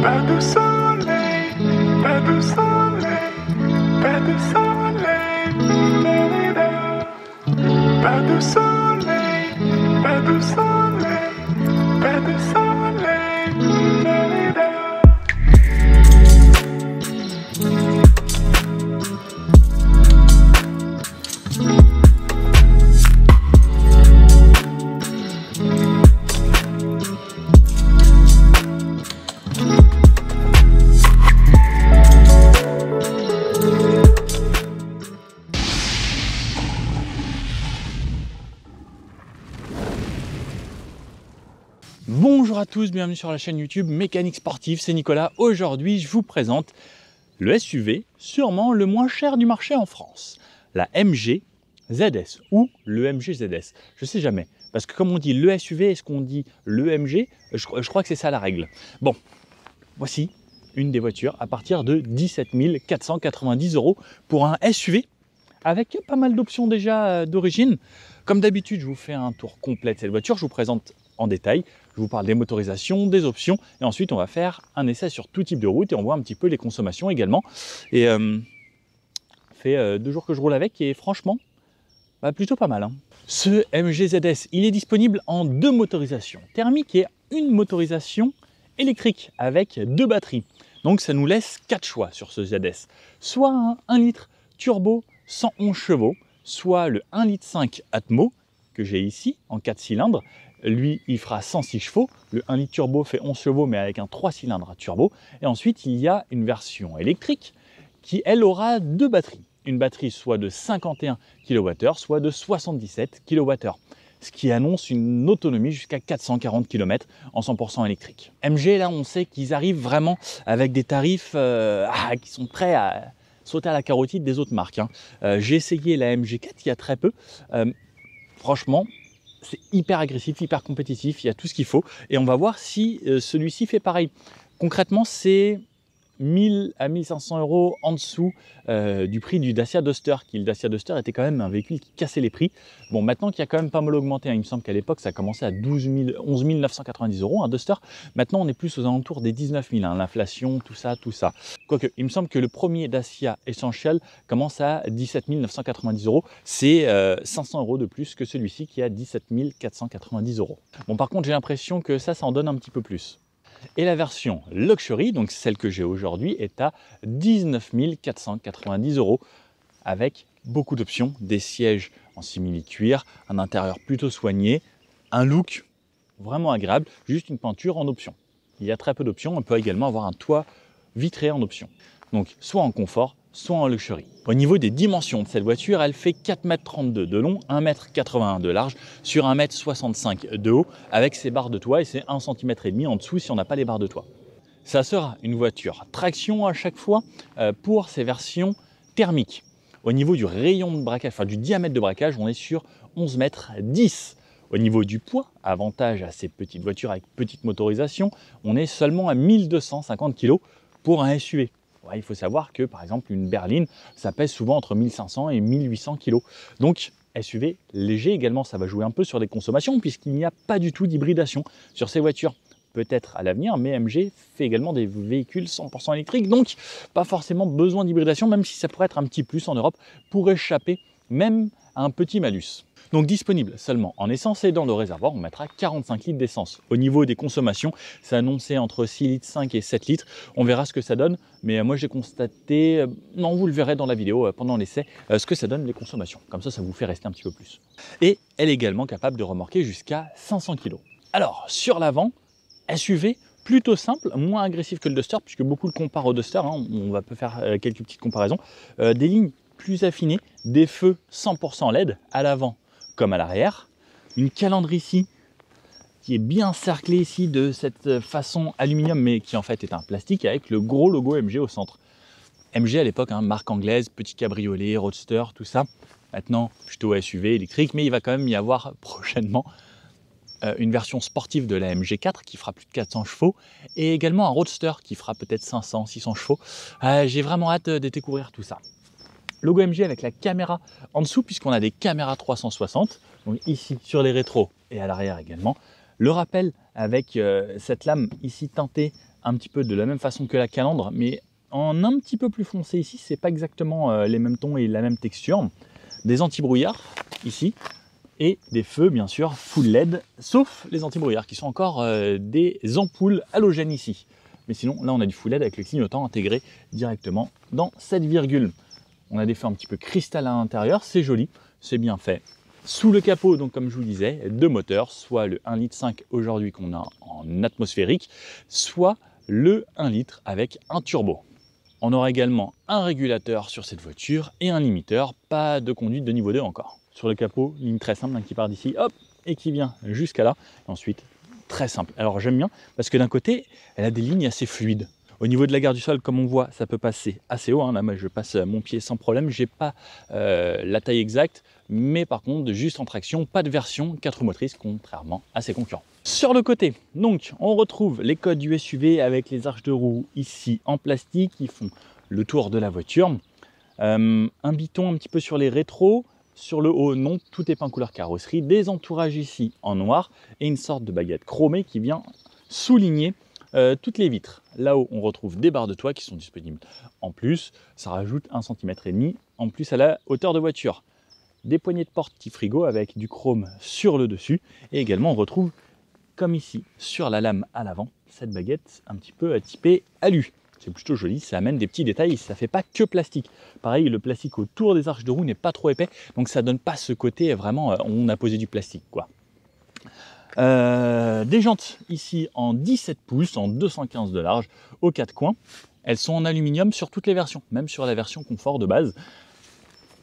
Pas de soleil, pas de soleil, pas de soleil, pas de soleil, pas de soleil, pas de soleil. Bonjour à tous, bienvenue sur la chaîne YouTube Mécanique Sportive, c'est Nicolas. Aujourd'hui, je vous présente le SUV sûrement le moins cher du marché en France, la MG ZS ou le MG ZS. Je sais jamais, parce que comme on dit le SUV, est-ce qu'on dit le MG? Je crois que c'est ça la règle. Bon, voici une des voitures à partir de 17 490 € pour un SUV avec pas mal d'options déjà d'origine. Comme d'habitude, je vous fais un tour complet de cette voiture, je vous présente en détail, je vous parle des motorisations, des options, et ensuite on va faire un essai sur tout type de route et on voit un petit peu les consommations également. Et ça fait 2 jours que je roule avec et franchement, plutôt pas mal, hein. Ce MG ZS, il est disponible en 2 motorisations thermiques et une motorisation électrique avec 2 batteries. Donc ça nous laisse 4 choix sur ce ZS. Soit un 1 litre turbo 111 chevaux, soit le 1,5 litre Atmo que j'ai ici en 4 cylindres. Lui, il fera 106 chevaux. Le 1 litre turbo fait 11 chevaux, mais avec un 3 cylindres à turbo. Et ensuite, il y a une version électrique qui, elle, aura 2 batteries. Une batterie soit de 51 kWh, soit de 77 kWh. Ce qui annonce une autonomie jusqu'à 440 km en 100% électrique. MG, là, on sait qu'ils arrivent vraiment avec des tarifs qui sont prêts à sauter à la carotide des autres marques, hein. J'ai essayé la MG4 il y a très peu. Franchement, c'est hyper agressif, hyper compétitif, il y a tout ce qu'il faut. Et on va voir si celui-ci fait pareil. Concrètement, c'est 1000 à 1500 € en dessous du prix du Dacia Duster, qui le Dacia Duster était quand même un véhicule qui cassait les prix. Bon, maintenant qu'il a quand même pas mal augmenté, hein, il me semble qu'à l'époque ça commençait à 11 990 € un Duster. Maintenant on est plus aux alentours des 19 000, hein, l'inflation, tout ça. Quoique, il me semble que le premier Dacia Essential commence à 17 990 €. C'est 500 € de plus que celui-ci qui est à 17 490 €. Bon, par contre j'ai l'impression que ça en donne un petit peu plus. Et la version Luxury, donc celle que j'ai aujourd'hui, est à 19 490 € avec beaucoup d'options, des sièges en simili-cuir, un intérieur plutôt soigné, un look vraiment agréable, juste une peinture en option. Il y a très peu d'options, on peut également avoir un toit vitré en option. Donc soit en confort, soit en luxury. Au niveau des dimensions de cette voiture, elle fait 4,32 m de long, 1,81 m de large sur 1,65 m de haut avec ses barres de toit et c'est 1,5 cm en dessous si on n'a pas les barres de toit. Ça sera une voiture traction à chaque fois pour ces versions thermiques. Au niveau du rayon de braquage, enfin du diamètre de braquage, on est sur 11,10 m. Au niveau du poids, avantage à ces petites voitures avec petite motorisation, on est seulement à 1250 kg pour un SUV. Ouais, il faut savoir que par exemple une berline, ça pèse souvent entre 1500 et 1800 kg. Donc SUV léger également, ça va jouer un peu sur les consommations puisqu'il n'y a pas du tout d'hybridation sur ces voitures. Peut-être à l'avenir, mais MG fait également des véhicules 100% électriques, donc pas forcément besoin d'hybridation, même si ça pourrait être un petit plus en Europe pour échapper même à un petit malus. Donc disponible seulement en essence et dans le réservoir, on mettra 45 litres d'essence. Au niveau des consommations, c'est annoncé entre 6,5 litres et 7 litres. On verra ce que ça donne, mais moi j'ai constaté, non vous le verrez dans la vidéo pendant l'essai, ce que ça donne les consommations. Comme ça vous fait rester un petit peu plus. Et elle est également capable de remorquer jusqu'à 500 kg. Alors sur l'avant, SUV plutôt simple, moins agressif que le Duster, puisque beaucoup le comparent au Duster, hein, on va faire quelques petites comparaisons. Des lignes plus affinées, des feux 100% LED à l'avant comme à l'arrière, une calandre ici qui est bien cerclée ici de cette façon aluminium mais qui en fait est un plastique avec le gros logo MG au centre. MG à l'époque, hein, marque anglaise, petit cabriolet, roadster, tout ça. Maintenant plutôt SUV électrique, mais il va quand même y avoir prochainement une version sportive de la MG4 qui fera plus de 400 chevaux et également un roadster qui fera peut-être 500, 600 chevaux. J'ai vraiment hâte de découvrir tout ça. Logo MG avec la caméra en dessous puisqu'on a des caméras 360, donc ici sur les rétros et à l'arrière également. Le rappel avec cette lame ici teintée un petit peu de la même façon que la calandre, mais en un petit peu plus foncé ici. C'est pas exactement les mêmes tons et la même texture. Des anti-brouillards ici et des feux bien sûr full LED, sauf les anti-brouillards qui sont encore des ampoules halogènes ici. Mais sinon là on a du full LED avec le clignotant intégré directement dans cette virgule. On a des feux un petit peu cristal à l'intérieur, c'est joli, c'est bien fait. Sous le capot, donc comme je vous disais, deux moteurs, soit le 1,5 litre aujourd'hui qu'on a en atmosphérique, soit le 1 litre avec un turbo. On aura également un régulateur sur cette voiture et un limiteur, pas de conduite de niveau 2 encore. Sur le capot, ligne très simple, qui part d'ici, hop, et qui vient jusqu'à là. Et ensuite, très simple. Alors j'aime bien, parce que d'un côté, elle a des lignes assez fluides. Au niveau de la garde du sol, comme on voit, ça peut passer assez haut. Là, moi, je passe mon pied sans problème. Je n'ai pas la taille exacte, mais par contre, juste en traction, pas de version 4 roues motrices, contrairement à ses concurrents. Sur le côté, donc, on retrouve les codes du SUV avec les arches de roue ici en plastique qui font le tour de la voiture. Un biton un petit peu sur les rétros. Sur le haut, non, tout est peint couleur carrosserie. Des entourages ici en noir et une sorte de baguette chromée qui vient souligner toutes les vitres. Là-haut, on retrouve des barres de toit qui sont disponibles. En plus, ça rajoute 1,5 cm en plus à la hauteur de voiture. Des poignées de porte petit frigo avec du chrome sur le dessus. Et également, on retrouve, comme ici, sur la lame à l'avant, cette baguette un petit peu typée alu. C'est plutôt joli, ça amène des petits détails, ça fait pas que plastique. Pareil, le plastique autour des arches de roue n'est pas trop épais, donc ça donne pas ce côté vraiment, on a posé du plastique, quoi. Des jantes ici en 17 pouces, en 215 de large, aux 4 coins. Elles sont en aluminium sur toutes les versions, même sur la version confort de base.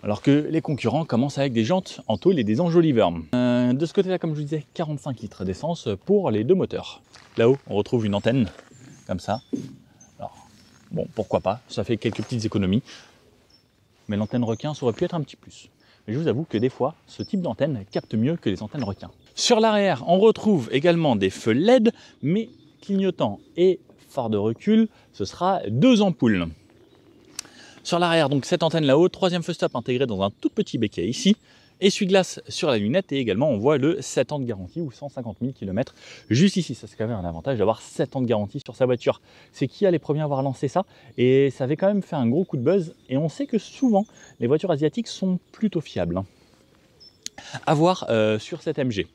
Alors que les concurrents commencent avec des jantes en tôle et des enjoliveurs. De ce côté-là, comme je vous disais, 45 litres d'essence pour les deux moteurs. Là-haut, on retrouve une antenne, comme ça. Alors, bon, pourquoi pas, ça fait quelques petites économies. Mais l'antenne requin, ça aurait pu être un petit plus. Mais je vous avoue que des fois, ce type d'antenne capte mieux que les antennes requins. Sur l'arrière, on retrouve également des feux LED, mais clignotants et phare de recul, ce sera 2 ampoules. Sur l'arrière, donc cette antenne là-haut, troisième feu stop intégré dans un tout petit béquet ici, essuie-glace sur la lunette et également on voit le 7 ans de garantie ou 150 000 km juste ici. Ça c'est quand même un avantage d'avoir 7 ans de garantie sur sa voiture. C'est qui a les premiers à avoir lancé ça et ça avait quand même fait un gros coup de buzz et on sait que souvent les voitures asiatiques sont plutôt fiables. À voir sur cette MG.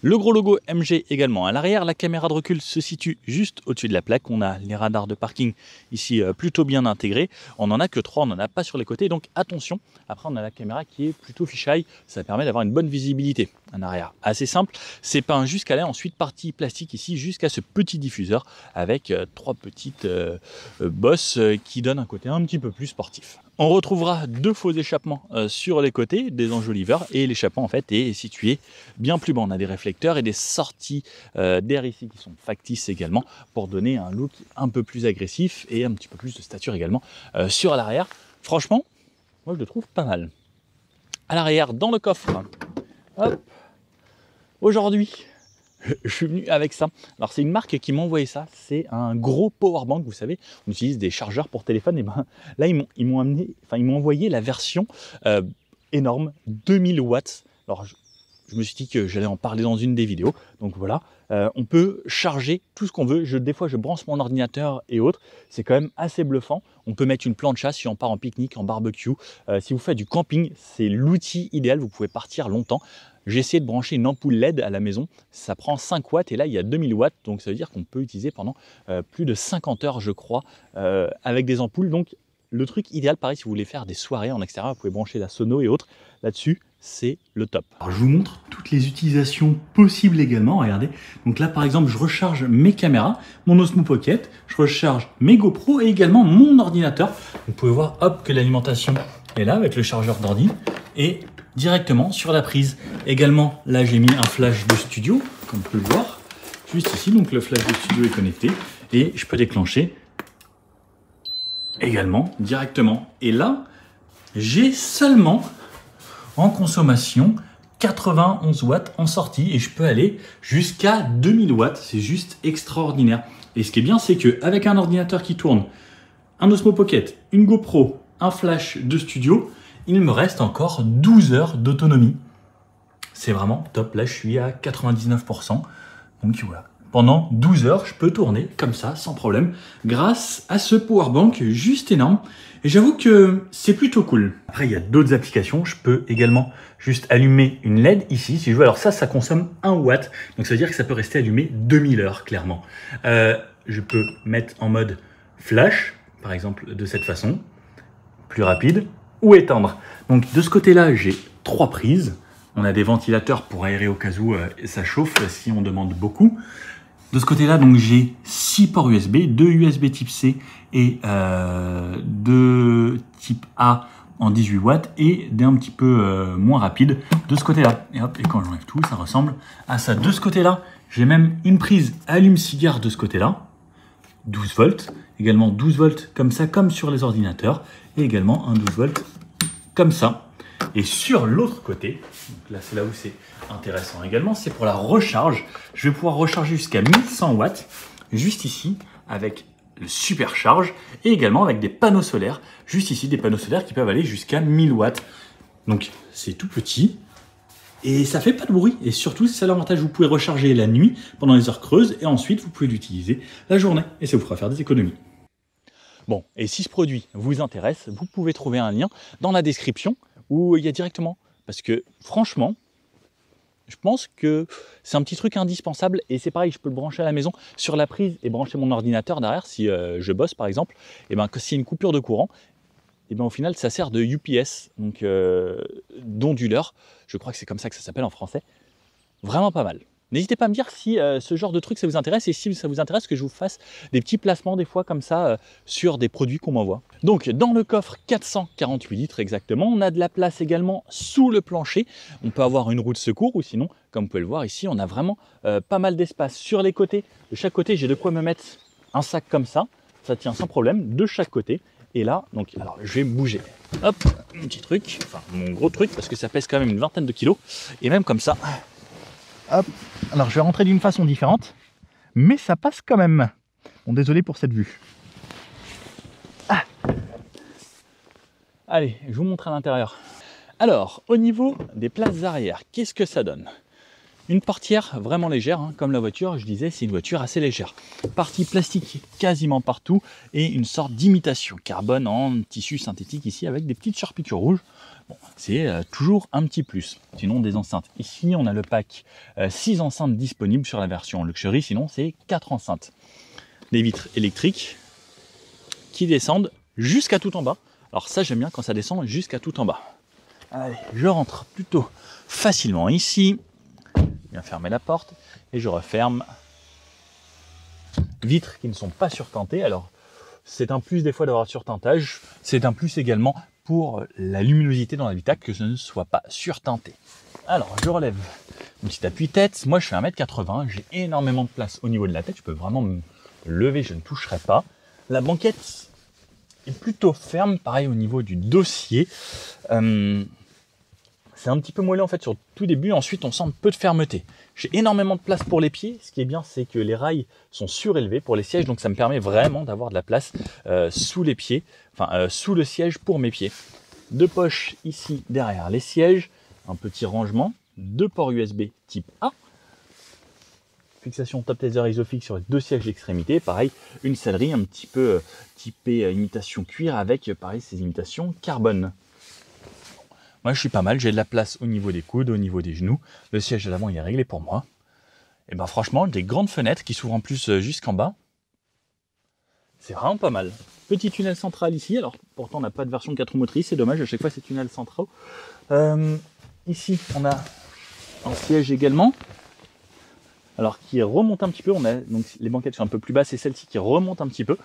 Le gros logo MG également à l'arrière, la caméra de recul se situe juste au-dessus de la plaque. On a les radars de parking ici plutôt bien intégrés. On n'en a que 3, on n'en a pas sur les côtés, donc attention. Après on a la caméra qui est plutôt fisheye, ça permet d'avoir une bonne visibilité. Un arrière assez simple, c'est peint jusqu'à là, ensuite partie plastique ici jusqu'à ce petit diffuseur avec 3 petites bosses qui donnent un côté un petit peu plus sportif. On retrouvera 2 faux échappements sur les côtés, des enjoliveurs, et l'échappement en fait est situé bien plus bas. On a des réflecteurs et des sorties d'air ici qui sont factices également pour donner un look un peu plus agressif et un petit peu plus de stature également sur l'arrière. Franchement, moi je le trouve pas mal. À l'arrière, dans le coffre, hop, aujourd'hui, je suis venu avec ça. Alors c'est une marque qui m'a envoyé ça, c'est un gros powerbank, vous savez, on utilise des chargeurs pour téléphone, et ben là ils m'ont envoyé la version énorme, 2000 watts. Alors je me suis dit que j'allais en parler dans une des vidéos, donc voilà, on peut charger tout ce qu'on veut. Des fois je branche mon ordinateur et autres, c'est quand même assez bluffant. On peut mettre une plancha si on part en pique-nique, en barbecue, si vous faites du camping, c'est l'outil idéal, vous pouvez partir longtemps. J'ai essayé de brancher une ampoule LED à la maison, ça prend 5 watts et là il y a 2000 watts, donc ça veut dire qu'on peut utiliser pendant plus de 50 heures je crois avec des ampoules. Donc le truc idéal, pareil, si vous voulez faire des soirées en extérieur, vous pouvez brancher la sono et autres là-dessus, c'est le top. Alors je vous montre toutes les utilisations possibles également, regardez. Donc là par exemple je recharge mes caméras, mon Osmo Pocket, je recharge mes GoPro et également mon ordinateur. Vous pouvez voir hop que l'alimentation est là avec le chargeur d'ordi et directement sur la prise. Également, là j'ai mis un flash de studio, comme on peut le voir, juste ici. Donc le flash de studio est connecté et je peux déclencher également directement. Et là, j'ai seulement en consommation 91 watts en sortie et je peux aller jusqu'à 2000 watts. C'est juste extraordinaire. Et ce qui est bien, c'est qu'avec un ordinateur qui tourne, un Osmo Pocket, une GoPro, un flash de studio, il me reste encore 12 heures d'autonomie. C'est vraiment top. Là, je suis à 99%. Donc voilà, pendant 12 heures, je peux tourner comme ça, sans problème, grâce à ce powerbank juste énorme. Et j'avoue que c'est plutôt cool. Après, il y a d'autres applications. Je peux également juste allumer une LED ici, si je veux. Alors ça consomme 1 watt. Donc ça veut dire que ça peut rester allumé 2000 heures, clairement. Je peux mettre en mode flash, par exemple, de cette façon, plus rapide, ou éteindre. Donc de ce côté-là, j'ai 3 prises. On a des ventilateurs pour aérer au cas où ça chauffe si on demande beaucoup. De ce côté-là, donc j'ai 6 ports USB, 2 USB type C et 2 type A en 18 watts et des un petit peu moins rapides de ce côté-là. Et hop, et quand j'enlève tout, ça ressemble à ça. De ce côté-là, j'ai même une prise allume-cigare de ce côté-là, 12 volts, également 12 volts comme ça, comme sur les ordinateurs, et également un 12 volts comme ça. Et sur l'autre côté, donc là c'est là où c'est intéressant également, c'est pour la recharge. Je vais pouvoir recharger jusqu'à 1100 watts, juste ici, avec le supercharge, et également avec des panneaux solaires, juste ici, des panneaux solaires qui peuvent aller jusqu'à 1000 watts. Donc c'est tout petit, et ça fait pas de bruit. Et surtout, c'est ça l'avantage, vous pouvez recharger la nuit, pendant les heures creuses, et ensuite vous pouvez l'utiliser la journée, et ça vous fera faire des économies. Bon, et si ce produit vous intéresse, vous pouvez trouver un lien dans la description, où il y a directement, parce que franchement, je pense que c'est un petit truc indispensable et c'est pareil, je peux le brancher à la maison sur la prise et brancher mon ordinateur derrière si je bosse par exemple, et ben s'il y a une coupure de courant, et ben au final ça sert de UPS, donc d'onduleur, je crois que c'est comme ça que ça s'appelle en français, vraiment pas mal. N'hésitez pas à me dire si ce genre de truc ça vous intéresse et si ça vous intéresse que je vous fasse des petits placements des fois comme ça sur des produits qu'on m'envoie. Donc dans le coffre 448 litres exactement, on a de la place également sous le plancher. On peut avoir une roue de secours ou sinon, comme vous pouvez le voir ici, on a vraiment pas mal d'espace sur les côtés. De chaque côté, j'ai de quoi me mettre un sac comme ça. Ça tient sans problème de chaque côté. Et là, donc, alors je vais bouger. Hop, mon petit truc, enfin mon gros truc parce que ça pèse quand même une vingtaine de kilos. Et même comme ça. Hop. Alors je vais rentrer d'une façon différente, mais ça passe quand même. Bon, désolé pour cette vue. Ah. Allez, je vous montre à l'intérieur. Alors, au niveau des places arrière, qu'est-ce que ça donne? Une portière vraiment légère, hein, comme la voiture, je disais, c'est une voiture assez légère. Partie plastique quasiment partout et une sorte d'imitation carbone en tissu synthétique ici avec des petites charpitures rouges. Bon, c'est toujours un petit plus. Sinon, des enceintes. Ici, on a le pack 6 enceintes disponibles sur la version Luxury, sinon c'est 4 enceintes. Des vitres électriques qui descendent jusqu'à tout en bas. Alors ça, j'aime bien quand ça descend jusqu'à tout en bas. Allez, je rentre plutôt facilement ici. Bien fermer la porte et je referme. Vitres qui ne sont pas surtentées. Alors, c'est un plus des fois d'avoir surtentage. C'est un plus également pour la luminosité dans l'habitacle, que ce ne soit pas surtenté. Alors, je relève mon petit appuie-tête. Moi, je fais 1m80. J'ai énormément de place au niveau de la tête. Je peux vraiment me lever, je ne toucherai pas. La banquette est plutôt ferme. Pareil au niveau du dossier. C'est un petit peu moelleux en fait sur le tout début, ensuite on sent un peu de fermeté. J'ai énormément de place pour les pieds, ce qui est bien c'est que les rails sont surélevés pour les sièges, donc ça me permet vraiment d'avoir de la place sous les pieds, enfin sous le siège pour mes pieds. 2 poches ici derrière les sièges, un petit rangement, 2 ports USB type A, fixation top taser Isofix sur les 2 sièges d'extrémité, pareil une sellerie un petit peu typée imitation cuir avec pareil ces imitations carbone. Moi, je suis pas mal, j'ai de la place au niveau des coudes, au niveau des genoux. Le siège de l'avant, il est réglé pour moi. Et ben franchement, des grandes fenêtres qui s'ouvrent en plus jusqu'en bas. C'est vraiment pas mal. Petit tunnel central ici. Alors, pourtant, on n'a pas de version 4 roues motrices. C'est dommage, à chaque fois, c'est tunnel central. Ici, on a un siège également. Alors, qui remonte un petit peu. On a donc les banquettes sont un peu plus basses et celle-ci qui remonte un petit peu.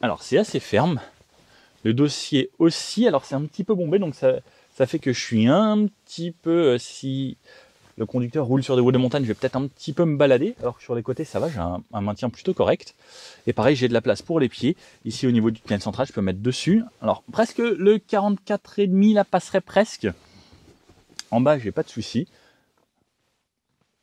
Alors, c'est assez ferme. Le dossier aussi. Alors, c'est un petit peu bombé, donc ça fait que je suis un petit peu, si le conducteur roule sur des roues de montagne, je vais peut-être un petit peu me balader, alors que sur les côtés ça va, j'ai un maintien plutôt correct. Et pareil, j'ai de la place pour les pieds. Ici au niveau du tunnel central, je peux mettre dessus. Alors presque le 44,5 là passerait presque. En bas, j'ai pas de souci.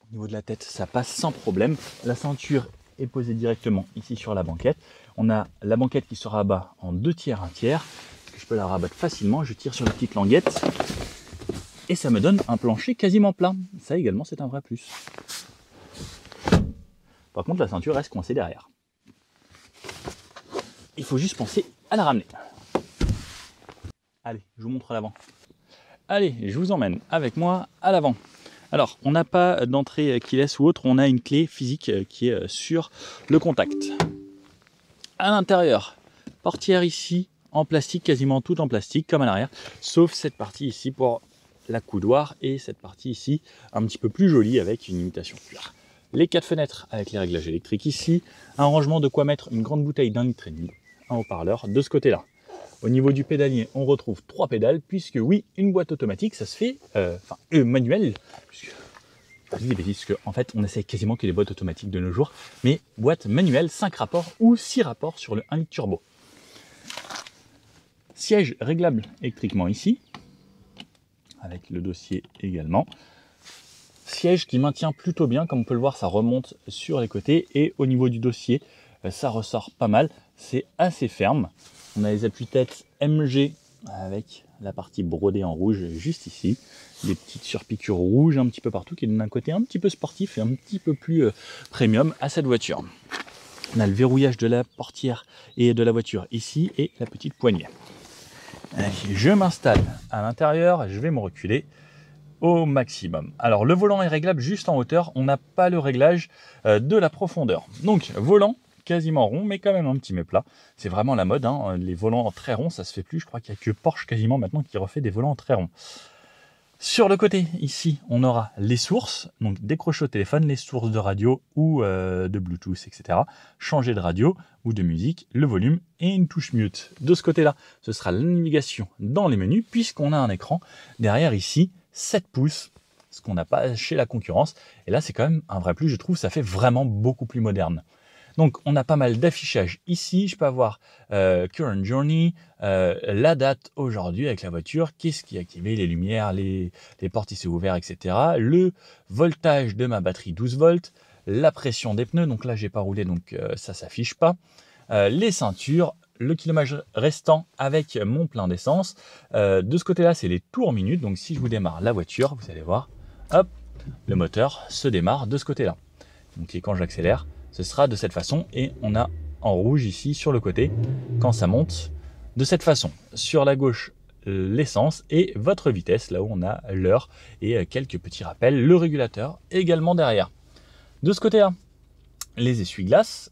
Au niveau de la tête, ça passe sans problème. La ceinture est posée directement ici sur la banquette. On a la banquette qui se rabat en 2 tiers, 1 tiers. Je peux la rabattre facilement, je tire sur la petite languette et ça me donne un plancher quasiment plat. Ça également c'est un vrai plus. Par contre, la ceinture reste coincée derrière. Il faut juste penser à la ramener. Allez, je vous montre à l'avant. Allez, je vous emmène avec moi à l'avant. Alors, on n'a pas d'entrée keyless ou autre, on a une clé physique qui est sur le contact. À l'intérieur, portière ici en plastique, quasiment tout en plastique comme à l'arrière, sauf cette partie ici pour la coudoir et cette partie ici un petit peu plus jolie avec une imitation cuir. Les 4 fenêtres avec les réglages électriques ici, un rangement de quoi mettre une grande bouteille d'1,5 litre, un haut-parleur de ce côté-là. Au niveau du pédalier, on retrouve 3 pédales, puisque oui, une boîte automatique, ça se fait, manuel, puisque je dis des bêtises, parce qu'en fait, on essaie quasiment que les boîtes automatiques de nos jours, mais boîte manuelle, 5 rapports ou 6 rapports sur le 1 litre turbo. Siège réglable électriquement ici, avec le dossier également. Siège qui maintient plutôt bien, comme on peut le voir, ça remonte sur les côtés, et au niveau du dossier, ça ressort pas mal, c'est assez ferme. On a les appuis-têtes MG avec la partie brodée en rouge juste ici. Des petites surpiqûres rouges un petit peu partout qui donnent un côté un petit peu sportif et un petit peu plus premium à cette voiture. On a le verrouillage de la portière et de la voiture ici et la petite poignée. Allez, je m'installe à l'intérieur, je vais me reculer au maximum. Alors le volant est réglable juste en hauteur, on n'a pas le réglage de la profondeur. Donc volant quasiment rond, mais quand même un petit méplat. C'est vraiment la mode, hein. Les volants très ronds, ça se fait plus. Je crois qu'il n'y a que Porsche quasiment maintenant qui refait des volants très ronds. Sur le côté, ici, on aura les sources, donc décrocher au téléphone, les sources de radio ou de Bluetooth, etc. Changer de radio ou de musique, le volume et une touche mute. De ce côté-là, ce sera la navigation dans les menus, puisqu'on a un écran derrière ici, 7 pouces, ce qu'on n'a pas chez la concurrence. Et là, c'est quand même un vrai plus, je trouve, ça fait vraiment beaucoup plus moderne. Donc, on a pas mal d'affichage ici. Je peux avoir Current Journey, la date aujourd'hui avec la voiture, qu'est-ce qui est activé, les lumières, les portes ici ouvertes, etc. Le voltage de ma batterie 12 volts, la pression des pneus. Donc là, j'ai pas roulé, donc ça s'affiche pas. Les ceintures, le kilomètre restant avec mon plein d'essence. De ce côté-là, c'est les tours minutes. Donc, si je vous démarre la voiture, vous allez voir, hop, le moteur se démarre de ce côté-là. Donc, et quand j'accélère, ce sera de cette façon et on a en rouge ici sur le côté quand ça monte de cette façon. Sur la gauche, l'essence et votre vitesse, là où on a l'heure et quelques petits rappels. Le régulateur également derrière. De ce côté-là, les essuie-glaces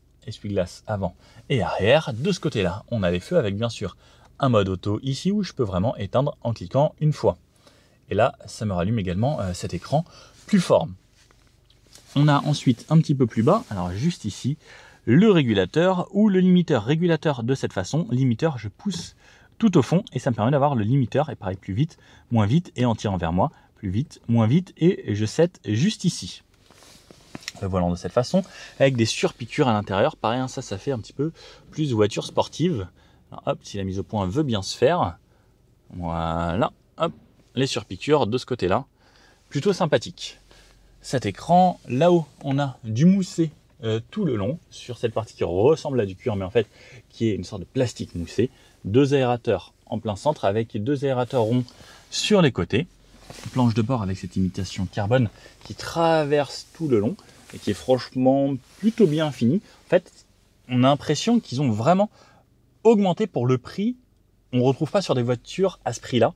avant et arrière. De ce côté-là, on a les feux avec bien sûr un mode auto ici où je peux vraiment éteindre en cliquant une fois. Et là, ça me rallume également cet écran plus fort. On a ensuite un petit peu plus bas, alors juste ici, le régulateur ou le limiteur. Régulateur de cette façon, limiteur, je pousse tout au fond et ça me permet d'avoir le limiteur et pareil plus vite, moins vite et en tirant vers moi, plus vite, moins vite et je set juste ici. Le volant de cette façon, avec des surpiqûres à l'intérieur, pareil, hein, ça fait un petit peu plus voiture sportive. Alors, hop, si la mise au point veut bien se faire, voilà, hop, les surpiqûres de ce côté-là, plutôt sympathique. Cet écran, là-haut, on a du moussé tout le long, sur cette partie qui ressemble à du cuir, mais en fait, qui est une sorte de plastique moussé. 2 aérateurs en plein centre, avec 2 aérateurs ronds sur les côtés. Planche de bord avec cette imitation carbone qui traverse tout le long, et qui est franchement plutôt bien finie. En fait, on a l'impression qu'ils ont vraiment augmenté pour le prix. On ne retrouve pas sur des voitures à ce prix-là.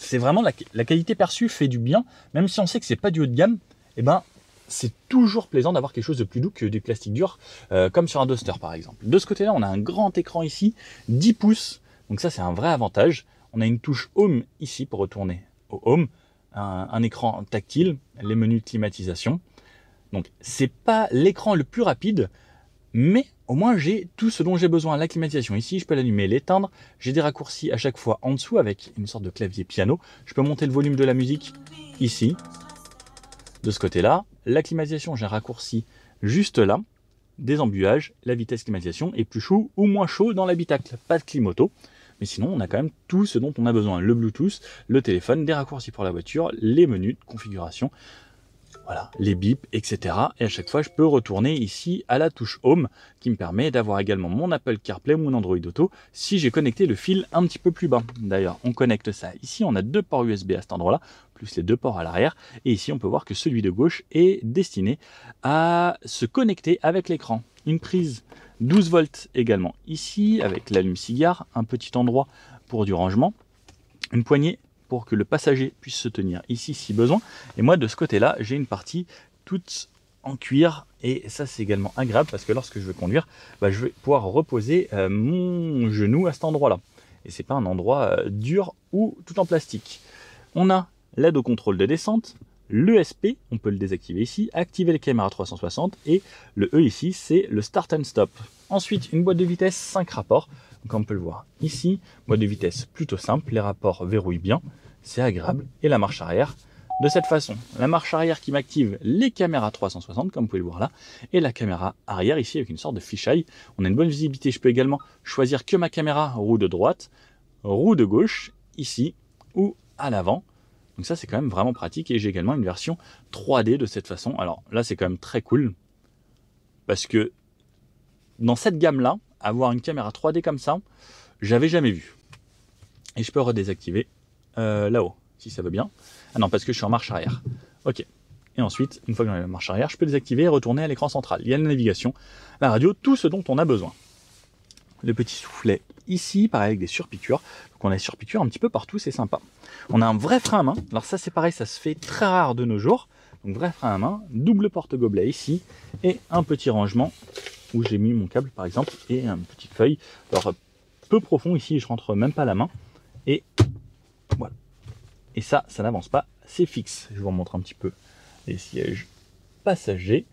C'est vraiment la qualité perçue fait du bien, même si on sait que c'est pas du haut de gamme, et ben c'est toujours plaisant d'avoir quelque chose de plus doux que du plastique dur, comme sur un Duster par exemple. De ce côté-là, on a un grand écran ici, 10 pouces, donc ça c'est un vrai avantage. On a une touche Home ici pour retourner au Home, un écran tactile, les menus de climatisation. Donc c'est pas l'écran le plus rapide, mais au moins j'ai tout ce dont j'ai besoin. La climatisation ici, je peux l'allumer, l'éteindre. J'ai des raccourcis à chaque fois en dessous avec une sorte de clavier piano. Je peux monter le volume de la musique ici, de ce côté-là. La climatisation, j'ai un raccourci juste là. Des embuages, la vitesse climatisation est plus chaud ou moins chaud dans l'habitacle. Pas de clim auto. Mais sinon, on a quand même tout ce dont on a besoin. Le Bluetooth, le téléphone, des raccourcis pour la voiture, les menus de configuration. voilà, les bips, etc. Et à chaque fois, je peux retourner ici à la touche Home, qui me permet d'avoir également mon Apple CarPlay, mon Android Auto, si j'ai connecté le fil un petit peu plus bas. D'ailleurs, on connecte ça. Ici, on a 2 ports USB à cet endroit-là, plus les 2 ports à l'arrière. Et ici, on peut voir que celui de gauche est destiné à se connecter avec l'écran. Une prise 12 volts également ici, avec l'allume-cigare, un petit endroit pour du rangement, une poignée pour que le passager puisse se tenir ici si besoin. Et moi de ce côté-là, j'ai une partie toute en cuir et ça c'est également agréable parce que lorsque je vais conduire, je vais pouvoir reposer mon genou à cet endroit-là. Et c'est pas un endroit dur ou tout en plastique. On a l'aide au contrôle de descente, l'ESP, on peut le désactiver ici, activer les caméras 360 et le E ici c'est le start and stop. Ensuite une boîte de vitesse 5 rapports. Comme on peut le voir ici, boîte de vitesse plutôt simple, les rapports verrouillent bien, c'est agréable. Et la marche arrière, de cette façon. La marche arrière qui m'active les caméras 360, comme vous pouvez le voir là, et la caméra arrière ici avec une sorte de fisheye. On a une bonne visibilité, je peux également choisir que ma caméra roue de droite, roue de gauche, ici, ou à l'avant. Donc ça c'est quand même vraiment pratique et j'ai également une version 3D de cette façon. Alors là c'est quand même très cool, parce que dans cette gamme-là, avoir une caméra 3D comme ça, j'avais jamais vu. Et je peux redésactiver là-haut, si ça veut bien. Ah non, parce que je suis en marche arrière. Ok. Et ensuite, une fois que j'ai la marche arrière, je peux désactiver et retourner à l'écran central. Il y a la navigation, la radio, tout ce dont on a besoin. Le petit soufflet ici, pareil avec des surpiqûres. Donc on a des surpiqûres un petit peu partout, c'est sympa. On a un vrai frein à main. Alors ça c'est pareil, ça se fait très rare de nos jours. Donc vrai frein à main, double porte-gobelet ici et un petit rangement où j'ai mis mon câble par exemple et une petite feuille. Alors peu profond ici, je rentre même pas la main et voilà. Et ça n'avance pas, c'est fixe. Je vous remontre un petit peu les sièges passagers.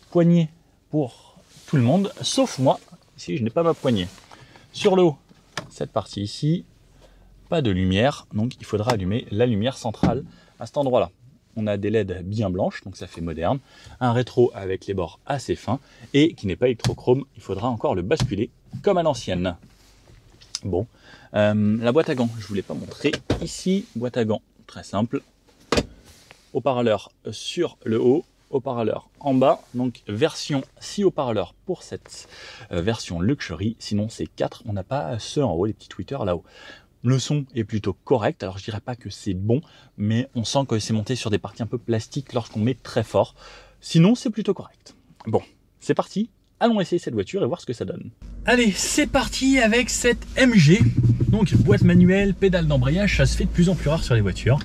Poignée pour tout le monde, sauf moi. Ici, je n'ai pas ma poignée. Sur le haut, cette partie ici, pas de lumière, donc il faudra allumer la lumière centrale à cet endroit-là. On a des LED bien blanches, donc ça fait moderne. Un rétro avec les bords assez fins et qui n'est pas électrochrome. Il faudra encore le basculer comme à l'ancienne. Bon, la boîte à gants, je ne vous l'ai pas montré. Ici, boîte à gants, très simple. Haut-parleur sur le haut, haut-parleur en bas. Donc version 6 haut-parleurs pour cette version luxury. Sinon c'est 4, on n'a pas ceux en haut, les petits tweeters là-haut. Le son est plutôt correct, alors je dirais pas que c'est bon, mais on sent que c'est monté sur des parties un peu plastiques lorsqu'on met très fort. Sinon c'est plutôt correct. Bon, c'est parti, allons essayer cette voiture et voir ce que ça donne. Allez, c'est parti avec cette MG. Donc boîte manuelle, pédale d'embrayage, ça se fait de plus en plus rare sur les voitures.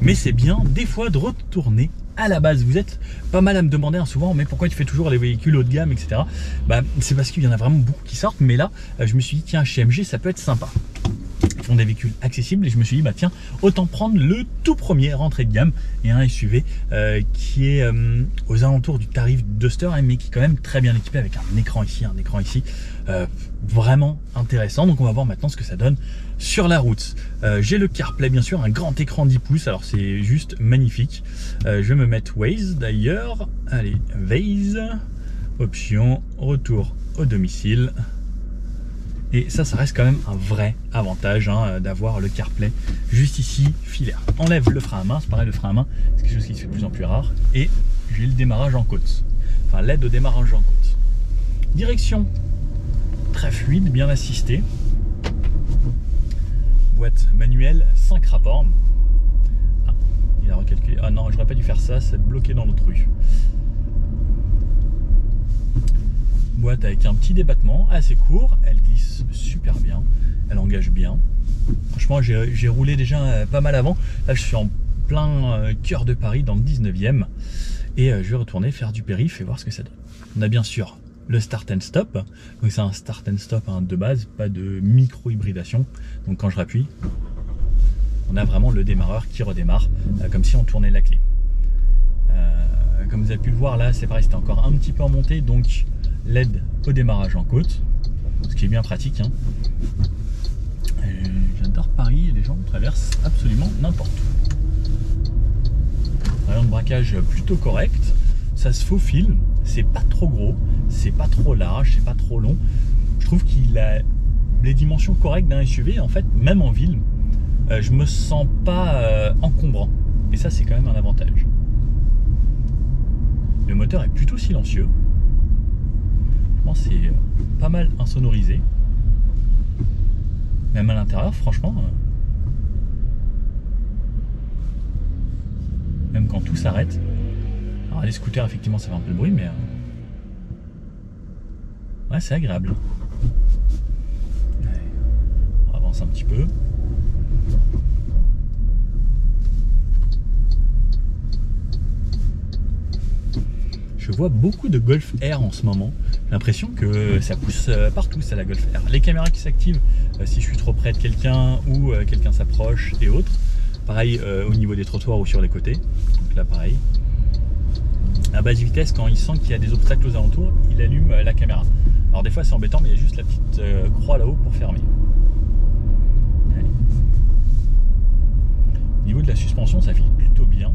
Mais c'est bien des fois de retourner à la base. Vous êtes pas mal à me demander souvent, mais pourquoi tu fais toujours les véhicules haut de gamme, etc. C'est parce qu'il y en a vraiment beaucoup qui sortent, mais là, je me suis dit, tiens, chez MG, ça peut être sympa. Ils font des véhicules accessibles et je me suis dit, tiens, autant prendre le tout premier rentrée de gamme et un SUV qui est aux alentours du tarif Duster, mais qui est quand même très bien équipé avec un écran ici, vraiment intéressant. Donc on va voir maintenant ce que ça donne sur la route. J'ai le CarPlay bien sûr, un grand écran 10 pouces, alors c'est juste magnifique. Je vais me mettre Waze d'ailleurs. Allez, Waze, option, retour au domicile. Et ça reste quand même un vrai avantage d'avoir le CarPlay juste ici, filaire. Enlève le frein à main, c'est pareil, le frein à main, c'est quelque chose qui se fait de plus en plus rare. Et j'ai le démarrage en côte, enfin l'aide au démarrage en côte. Direction très fluide, bien assistée. Boîte manuelle, 5 rapports. Ah, il a recalculé. Ah non, j'aurais pas dû faire ça, c'est bloqué dans l'autre rue. Boîte avec un petit débattement assez court, elle glisse super bien, elle engage bien. Franchement, j'ai roulé déjà pas mal avant. Là, je suis en plein cœur de Paris, dans le 19e. Et je vais retourner faire du périph' et voir ce que ça donne. On a bien sûr le start and stop. Donc c'est un start and stop de base, pas de micro-hybridation. Donc quand je rappuie, on a vraiment le démarreur qui redémarre, comme si on tournait la clé. Comme vous avez pu le voir là, c'est pareil, c'était encore un petit peu en montée, donc l'aide au démarrage en côte, ce qui est bien pratique. J'adore Paris et les gens traversent absolument n'importe où. Rayon de braquage plutôt correct, ça se faufile, c'est pas trop gros, c'est pas trop large, c'est pas trop long. Je trouve qu'il a les dimensions correctes d'un SUV, en fait, même en ville, je me sens pas encombrant. Et ça, c'est quand même un avantage. Le moteur est plutôt silencieux. Je pense que c'est pas mal insonorisé. Même à l'intérieur, franchement. Même quand tout s'arrête. Alors les scooters, effectivement, ça fait un peu de bruit, mais... ouais, c'est agréable. Allez, on avance un petit peu. Je vois beaucoup de Golf R en ce moment. J'ai l'impression que ça pousse partout, ça, la Golf R. Les caméras qui s'activent si je suis trop près de quelqu'un ou quelqu'un s'approche et autres. Pareil au niveau des trottoirs ou sur les côtés. Donc là, pareil. À basse vitesse, quand il sent qu'il y a des obstacles aux alentours, il allume la caméra. Alors des fois, c'est embêtant, mais il y a juste la petite croix là-haut pour fermer. Allez. Au niveau de la suspension, ça file plutôt bien.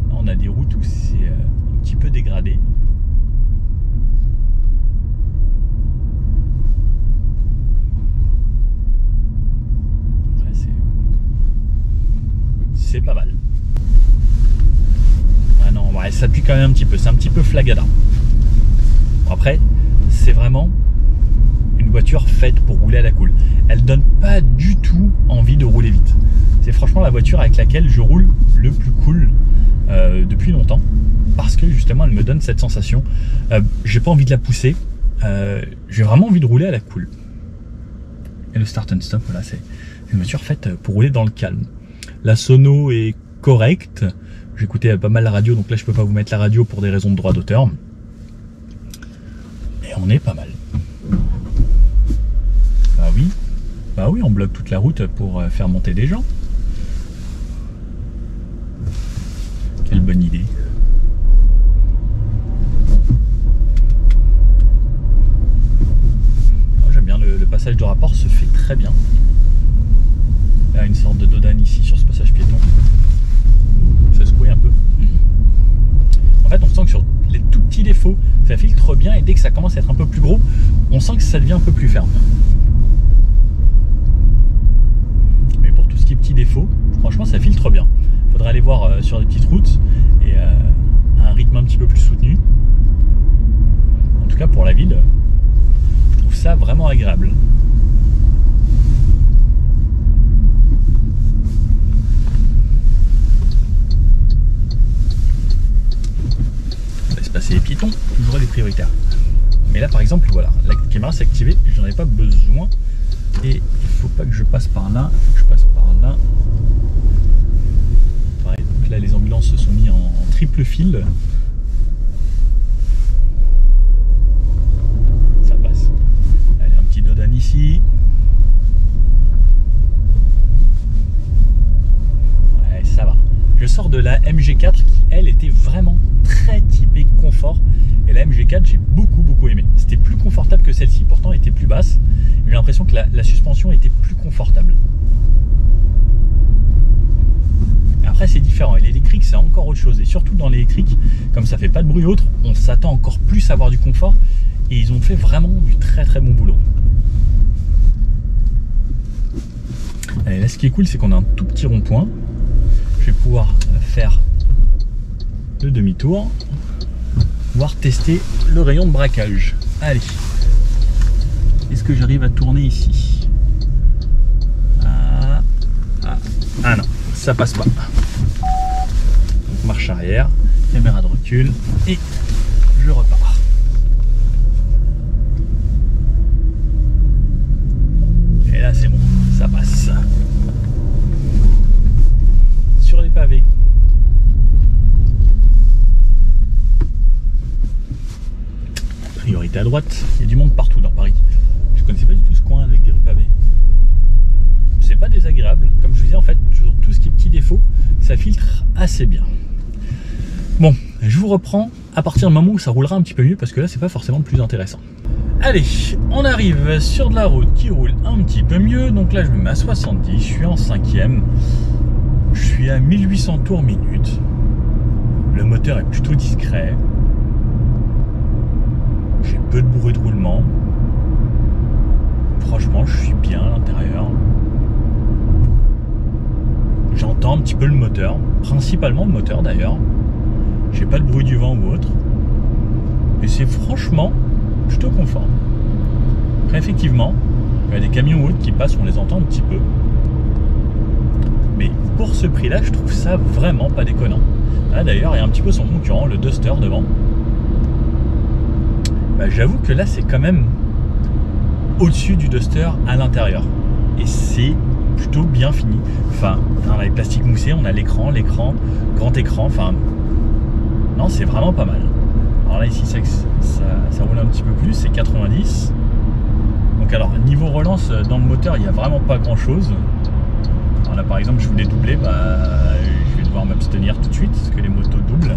Là, on a des routes où c'est un petit peu dégradé. Ouais, c'est pas mal. Ah non, ouais, ça pue quand même un petit peu. C'est un petit peu flagada. Bon, après, c'est vraiment une voiture faite pour rouler à la cool. Elle donne pas du tout envie de rouler vite. C'est franchement la voiture avec laquelle je roule le plus cool depuis longtemps, parce que justement elle me donne cette sensation. J'ai pas envie de la pousser, j'ai vraiment envie de rouler à la cool. Et le start and stop, voilà, c'est une voiture faite pour rouler dans le calme. La sono est correcte. J'écoutais pas mal la radio, donc là je peux pas vous mettre la radio pour des raisons de droit d'auteur. Mais on est pas mal. Bah oui, on bloque toute la route pour faire monter des gens. Quelle bonne idée. J'aime bien, le passage de rapport se fait très bien. Il y a une sorte de dodane ici sur ce passage piéton. Ça secouait un peu. En fait, on sent que sur les tout petits défauts, ça filtre bien, et dès que ça commence à être un peu plus gros, on sent que ça devient un peu plus ferme. Mais pour tout ce qui est petits défauts, franchement, ça filtre bien. Il faudrait aller voir sur des petites routes et à un rythme un petit peu plus soutenu. En tout cas, pour la ville, je trouve ça vraiment agréable. Passer les piétons, toujours les prioritaires. Mais là par exemple, voilà, la caméra s'est activée, j'en ai pas besoin et il faut pas que je passe par là, je passe par là. Pareil, donc là les ambulances se sont mis en triple fil. Ça passe. Allez, un petit dodane ici. Ouais, ça va. Je sors de la MG4 qui elle était vraiment très typée confort, et la MG4 j'ai beaucoup aimé. C'était plus confortable que celle-ci, pourtant elle était plus basse. J'ai l'impression que la suspension était plus confortable. Et après c'est différent, et l'électrique c'est encore autre chose, et surtout dans l'électrique, comme ça fait pas de bruit autre, on s'attend encore plus à avoir du confort, et ils ont fait vraiment du très bon boulot. Allez, là ce qui est cool, c'est qu'on a un tout petit rond-point. Je vais pouvoir faire le demi-tour, voire tester le rayon de braquage. Allez, est-ce que j'arrive à tourner ici? Ah non, ça passe pas. Donc, marche arrière, caméra de recul et je repars. Et là c'est bon, ça passe. Sur les pavés, priorité à droite, il y a du monde partout dans Paris. Je connaissais pas du tout ce coin avec des rues pavées. C'est pas désagréable, comme je vous disais, en fait, sur tout ce qui est petits défauts, ça filtre assez bien. Bon, je vous reprends à partir du moment où ça roulera un petit peu mieux, parce que là c'est pas forcément le plus intéressant. Allez, on arrive sur de la route qui roule un petit peu mieux, donc là je me mets à 70, je suis en 5e. Je suis à 1800 tours minute. Le moteur est plutôt discret. J'ai peu de bruit de roulement. Franchement, je suis bien à l'intérieur. J'entends un petit peu le moteur, principalement le moteur d'ailleurs. j'ai pas de bruit du vent ou autre. Et c'est franchement plutôt confort. Après, effectivement, il y a des camions ou autres qui passent, on les entend un petit peu. Mais pour ce prix-là, je trouve ça vraiment pas déconnant. Là, d'ailleurs, il y a un petit peu son concurrent, le Duster, devant. Bah, j'avoue que là, c'est quand même au-dessus du Duster à l'intérieur. Et c'est plutôt bien fini. Enfin, on a les plastiques moussés, on a l'écran, grand écran. Enfin, non, c'est vraiment pas mal. Alors là, ici, ça roule un petit peu plus, c'est 90. Donc alors, niveau relance, dans le moteur, il n'y a vraiment pas grand-chose. Alors là, par exemple, je voulais doubler, bah, je vais devoir m'abstenir tout de suite, parce que les motos doublent.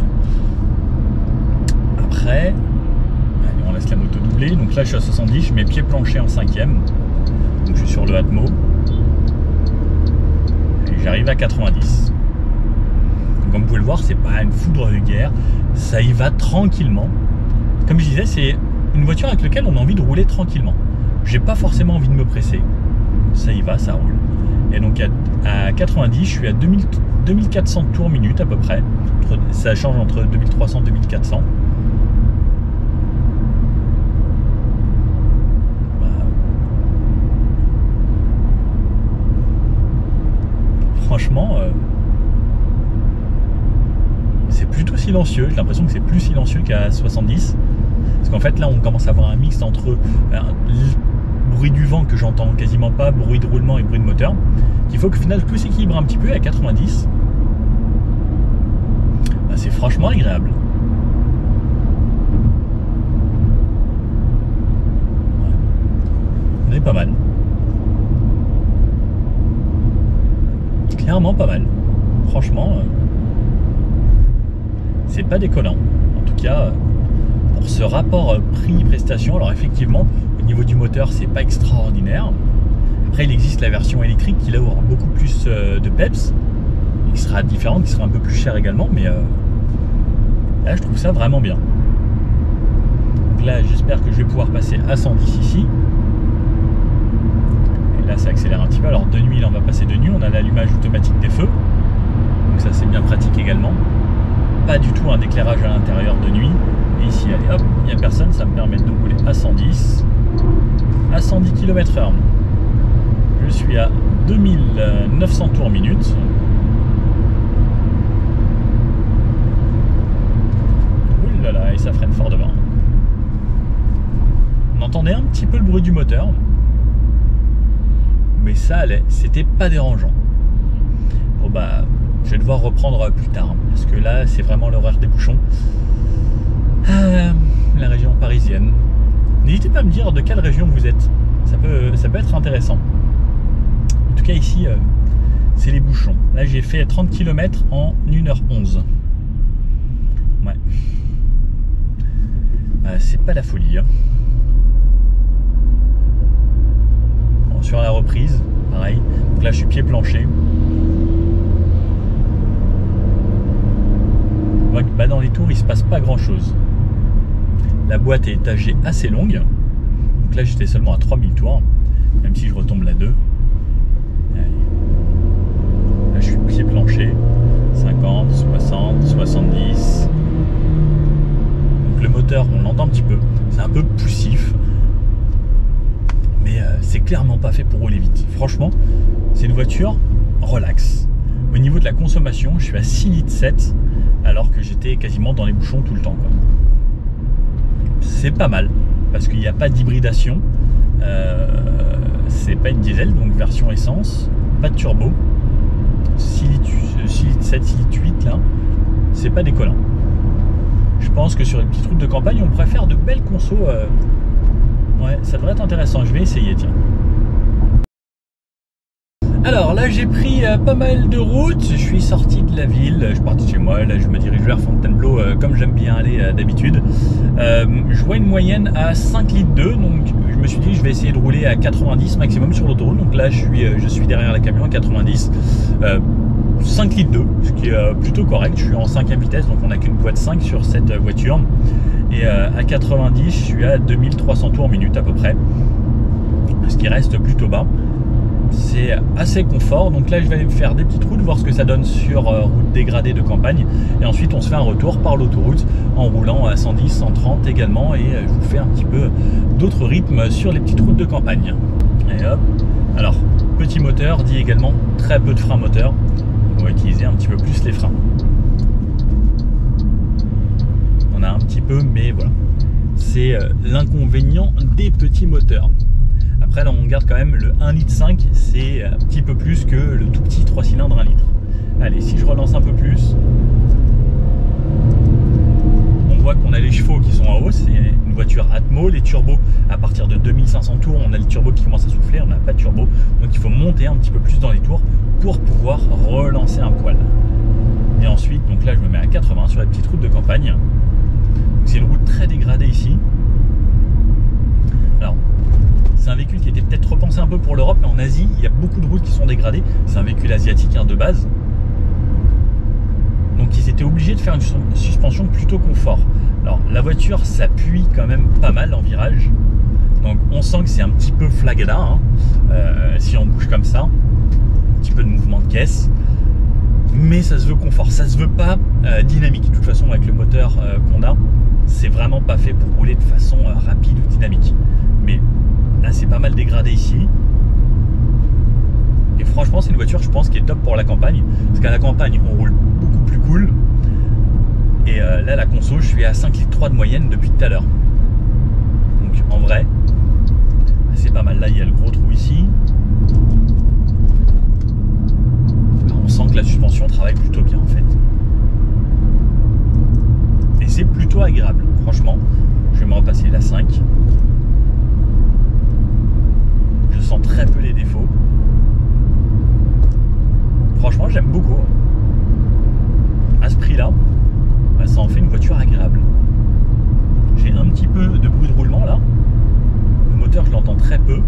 Après, allez, on laisse la moto doubler. Donc là, je suis à 70, je mets pied plancher en 5e. Donc je suis sur le Atmo. Et j'arrive à 90. Donc, comme vous pouvez le voir, c'est pas une foudre de guerre. Ça y va tranquillement. Comme je disais, c'est une voiture avec laquelle on a envie de rouler tranquillement. J'ai pas forcément envie de me presser. Ça y va, ça roule. Et donc à 90, je suis à 2400 tours minute à peu près. Ça change entre 2300 et 2400. Franchement, c'est plutôt silencieux. J'ai l'impression que c'est plus silencieux qu'à 70. Parce qu'en fait, là, on commence à avoir un mix entre bruit du vent que j'entends quasiment pas, bruit de roulement et bruit de moteur. Il faut qu'au final, tout s'équilibre un petit peu à 90. Bah, c'est franchement agréable. Ouais. On est pas mal. Clairement pas mal. Franchement, c'est pas déconnant. En tout cas, pour ce rapport prix-prestation, alors effectivement, au niveau du moteur, c'est pas extraordinaire. Après, il existe la version électrique qui là aura beaucoup plus de peps, qui sera différente, qui sera un peu plus chère également, mais là, je trouve ça vraiment bien. Donc là, j'espère que je vais pouvoir passer à 110 ici. Là, ça accélère un petit peu. Alors de nuit, là, on va passer de nuit. On a l'allumage automatique des feux. Donc ça, c'est bien pratique également. Pas du tout un éclairage à l'intérieur de nuit. Et ici, allez, hop, il n'y a personne. Ça me permet de rouler à 110. À 110 km/h. Je suis à 2900 tours minute. Ouh là là, et ça freine fort devant. On entendait un petit peu le bruit du moteur. Mais ça allait, c'était pas dérangeant. Bon bah, je vais devoir reprendre plus tard, parce que là, c'est vraiment l'horaire des bouchons. La région parisienne. N'hésitez pas à me dire de quelle région vous êtes. Ça peut être intéressant. En tout cas, ici, c'est les bouchons. Là, j'ai fait 30 km en 1h11. Ouais. C'est pas la folie, hein. Sur la reprise, pareil. Donc là, je suis pied plancher. On voit que bah, dans les tours, il se passe pas grand chose. La boîte est étagée assez longue. Donc là, j'étais seulement à 3000 tours, même si je retombe la 2. Allez. Là, je suis pied plancher. 50, 60, 70. Donc le moteur, on l'entend un petit peu. C'est un peu poussif. Mais c'est clairement pas fait pour rouler vite. Franchement, c'est une voiture relax. Au niveau de la consommation, je suis à 6,7 litres alors que j'étais quasiment dans les bouchons tout le temps, quoi. C'est pas mal parce qu'il n'y a pas d'hybridation. C'est pas une diesel, donc version essence, pas de turbo. 6,7 litres, 6,8 litres là, c'est pas décollant. Je pense que sur une petite route de campagne, on pourrait faire de belles consos. Ouais, ça devrait être intéressant, je vais essayer, tiens. Alors là, j'ai pris pas mal de routes, je suis sorti de la ville, je suis parti de chez moi, là je me dirige vers Fontainebleau comme j'aime bien aller d'habitude. Je vois une moyenne à 5 litres 2, donc je me suis dit je vais essayer de rouler à 90 maximum sur l'autoroute. Donc là je suis derrière la camion à 90, 5 litres 2, ce qui est plutôt correct. Je suis en 5e vitesse, donc on n'a qu'une boîte 5 sur cette voiture. Et à 90, je suis à 2300 tours minute à peu près, ce qui reste plutôt bas. c'est assez confort. Donc là je vais aller faire des petites routes, voir ce que ça donne sur route dégradée de campagne, et ensuite on se fait un retour par l'autoroute en roulant à 110, 130 également, et je vous fais un petit peu d'autres rythmes sur les petites routes de campagne. Et hop, alors petit moteur dit également très peu de freins moteurs, on va utiliser un petit peu plus les freins. On a un petit peu, mais voilà, c'est l'inconvénient des petits moteurs. Après là on garde quand même le 1,5 litre, c'est un petit peu plus que le tout petit 3 cylindres 1 litre. Allez, si je relance un peu plus, on voit qu'on a les chevaux qui sont en haut, c'est une voiture Atmo. Les turbos, à partir de 2500 tours, on a le turbo qui commence à souffler, on n'a pas de turbo, donc il faut monter un petit peu plus dans les tours pour pouvoir relancer un poil. Et ensuite, donc là je me mets à 80 sur la petite route de campagne. C'est une route très dégradée ici. Alors, c'est un véhicule qui était peut-être repensé un peu pour l'Europe, mais en Asie, il y a beaucoup de routes qui sont dégradées. C'est un véhicule asiatique de base. Donc ils étaient obligés de faire une suspension plutôt confort. Alors la voiture s'appuie quand même pas mal en virage. Donc on sent que c'est un petit peu flagada, hein, si on bouge comme ça. Un petit peu de mouvement de caisse. Mais ça se veut confort, ça se veut pas dynamique. De toute façon, avec le moteur qu'on a, c'est vraiment pas fait pour rouler de façon rapide ou dynamique. Mais là c'est pas mal dégradé ici. Et franchement c'est une voiture, je pense, qui est top pour la campagne. Parce qu'à la campagne on roule beaucoup plus cool. Et là la conso, je suis à 5,3 litres de moyenne depuis tout à l'heure. Donc en vrai c'est pas mal. Là il y a le gros trou ici. Alors, on sent que la suspension travaille plutôt bien en fait. Et c'est plutôt agréable. Franchement, je vais me repasser la 5. Je sens très peu les défauts. Franchement, j'aime beaucoup. À ce prix-là, ça en fait une voiture agréable. J'ai un petit peu de bruit de roulement là. Le moteur, je l'entends très peu.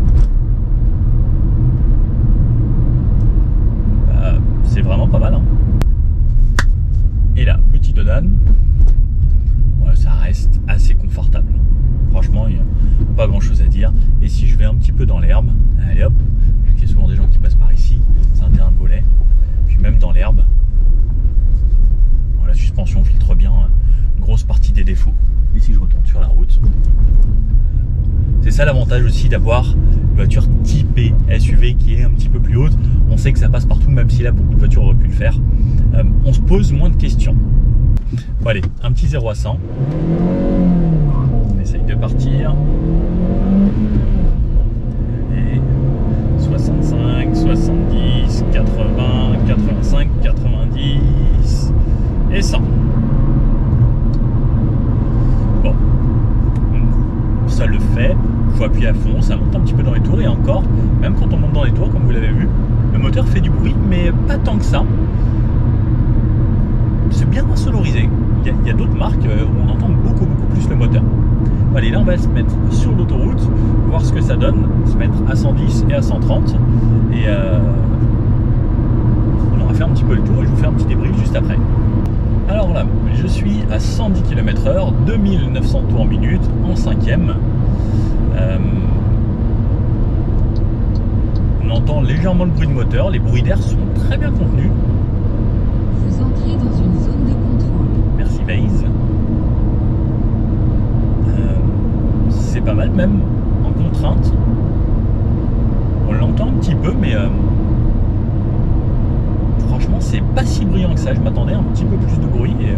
C'est vraiment pas mal. Hein. Et là, petit dodane. Ouais, ça reste assez confortable. Franchement, il n'y a pas grand chose à dire. Et si je vais un petit peu dans l'herbe, allez hop, il y a souvent des gens qui passent par ici. C'est un terrain de volley. Puis même dans l'herbe, la suspension filtre bien une grosse partie des défauts. Ici je retourne sur la route. C'est ça l'avantage aussi d'avoir une voiture typée SUV qui est un petit peu plus haute. On sait que ça passe partout, même si là beaucoup de voitures auraient pu le faire. On se pose moins de questions. Bon allez, un petit 0 à 100. On essaye de partir. Et 65, 70, 80, 85, 90 et 100. Bon, ça le fait. Il faut appuyer à fond, ça monte un petit peu dans les tours. Et encore, même quand on monte dans les tours, comme vous l'avez vu, le moteur fait du bruit, mais pas tant que ça. C'est bien sonorisé. Il y a d'autres marques où on entend beaucoup plus le moteur. Allez, là on va se mettre sur l'autoroute, voir ce que ça donne, se mettre à 110 et à 130, et on aura fait un petit peu le tour et je vous fais un petit débrief juste après. Alors là, je suis à 110 km/h, 2900 tours minute, en 5e. On entend légèrement le bruit de moteur, les bruits d'air sont très bien contenus. Vous entrez dans une zone de contrôle. Merci Waze. C'est pas mal, même en contrainte. On l'entend un petit peu, mais franchement, c'est pas si bruyant que ça. Je m'attendais à un petit peu plus de bruit et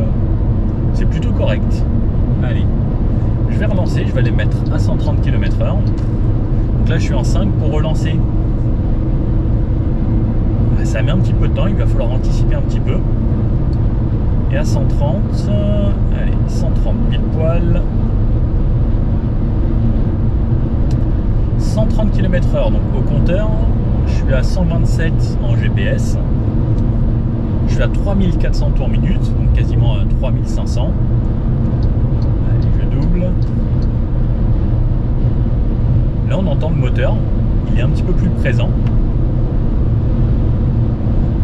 c'est plutôt correct. Allez, je vais relancer. Je vais les mettre à 130 km/h. Donc là, je suis en 5 pour relancer. Ça met un petit peu de temps. Il va falloir anticiper un petit peu. Et à 130, allez, 130 pile poil. 130 km/h, donc au compteur, je suis à 127 en GPS. Je suis à 3400 tours minute, donc quasiment à 3500. Allez, je double. Là, on entend le moteur, il est un petit peu plus présent.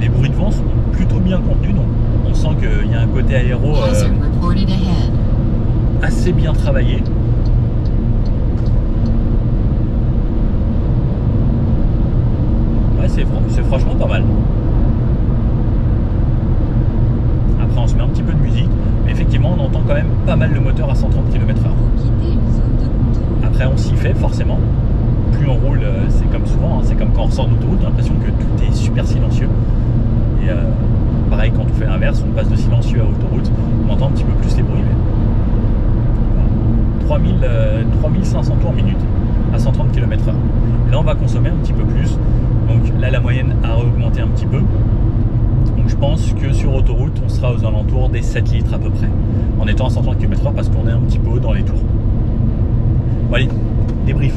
Les bruits de vent sont plutôt bien contenus, donc on sent qu'il y a un côté aéro assez bien travaillé. franchement pas mal. Après on se met un petit peu de musique, mais effectivement on entend quand même pas mal le moteur à 130 km/h. Quitter une zone de contrôle. Après on s'y fait forcément. Plus on roule, c'est comme souvent, hein, c'est comme quand on ressort d'autoroute, on a l'impression que tout est super silencieux. Et pareil quand on fait l'inverse, on passe de silencieux à autoroute, on entend un petit peu plus les bruits. Voilà. 3500 tours minute à 130 km/h. Et là on va consommer un petit peu plus. Donc là la moyenne a augmenté un petit peu. Donc je pense que sur autoroute on sera aux alentours des 7 litres à peu près. En étant à 130 km/h parce qu'on est un petit peu haut dans les tours. Bon allez, débrief.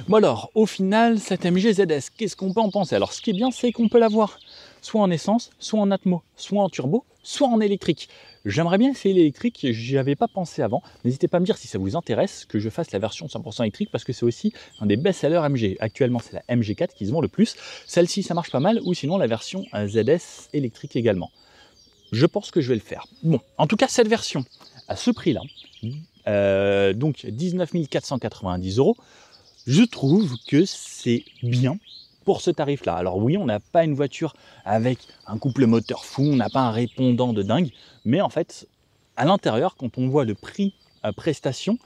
Bon alors, au final, cette MG ZS, qu'est-ce qu'on peut en penser? Alors ce qui est bien, c'est qu'on peut l'avoir soit en essence, soit en atmo, soit en turbo, soit en électrique. J'aimerais bien essayer l'électrique, j'y avais pas pensé avant. N'hésitez pas à me dire si ça vous intéresse que je fasse la version 100% électrique parce que c'est aussi un des best-sellers MG. Actuellement, c'est la MG4 qui se vend le plus. Celle-ci, ça marche pas mal, ou sinon la version ZS électrique également. Je pense que je vais le faire. Bon, en tout cas, cette version, à ce prix-là, donc 19 490 €, je trouve que c'est bien pour ce tarif-là. Alors oui, on n'a pas une voiture avec un couple moteur fou, on n'a pas un répondant de dingue, mais en fait, à l'intérieur, quand on voit le prix à prestation,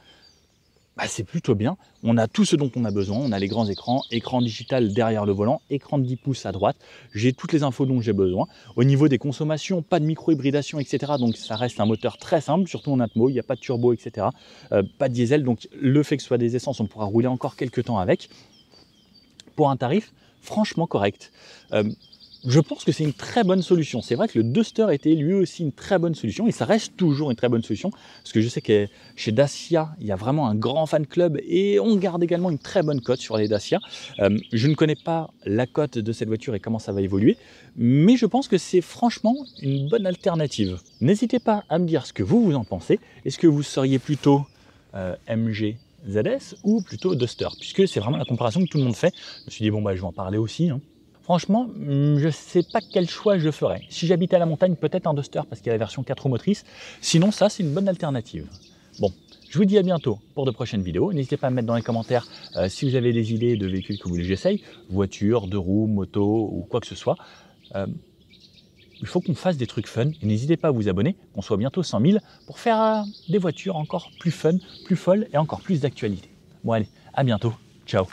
bah, c'est plutôt bien. On a tout ce dont on a besoin. On a les grands écrans, écran digital derrière le volant, écran de 10 pouces à droite. J'ai toutes les infos dont j'ai besoin. Au niveau des consommations, pas de micro-hybridation, etc. Donc ça reste un moteur très simple, surtout en atmo. Il n'y a pas de turbo, etc. Pas de diesel. Donc le fait que ce soit des essences, on pourra rouler encore quelques temps avec. Pour un tarif franchement correct. Je pense que c'est une très bonne solution. C'est vrai que le Duster était lui aussi une très bonne solution et ça reste toujours une très bonne solution parce que je sais que chez Dacia, il y a vraiment un grand fan club et on garde également une très bonne cote sur les Dacia. Je ne connais pas la cote de cette voiture et comment ça va évoluer, mais je pense que c'est franchement une bonne alternative. N'hésitez pas à me dire ce que vous en pensez. Est-ce que vous seriez plutôt MG ZS ou plutôt Duster? Puisque c'est vraiment la comparaison que tout le monde fait. Je me suis dit, bon, bah, je vais en parler aussi, hein. Franchement, je ne sais pas quel choix je ferais. Si j'habitais à la montagne, peut-être un Duster parce qu'il y a la version 4 roues motrices. Sinon, ça, c'est une bonne alternative. Bon, je vous dis à bientôt pour de prochaines vidéos. N'hésitez pas à me mettre dans les commentaires si vous avez des idées de véhicules que vous voulez que j'essaye. Voiture, 2 roues, moto ou quoi que ce soit. Il faut qu'on fasse des trucs fun. Et n'hésitez pas à vous abonner, qu'on soit bientôt 100 000 pour faire des voitures encore plus fun, plus folles et encore plus d'actualité. Bon allez, à bientôt. Ciao.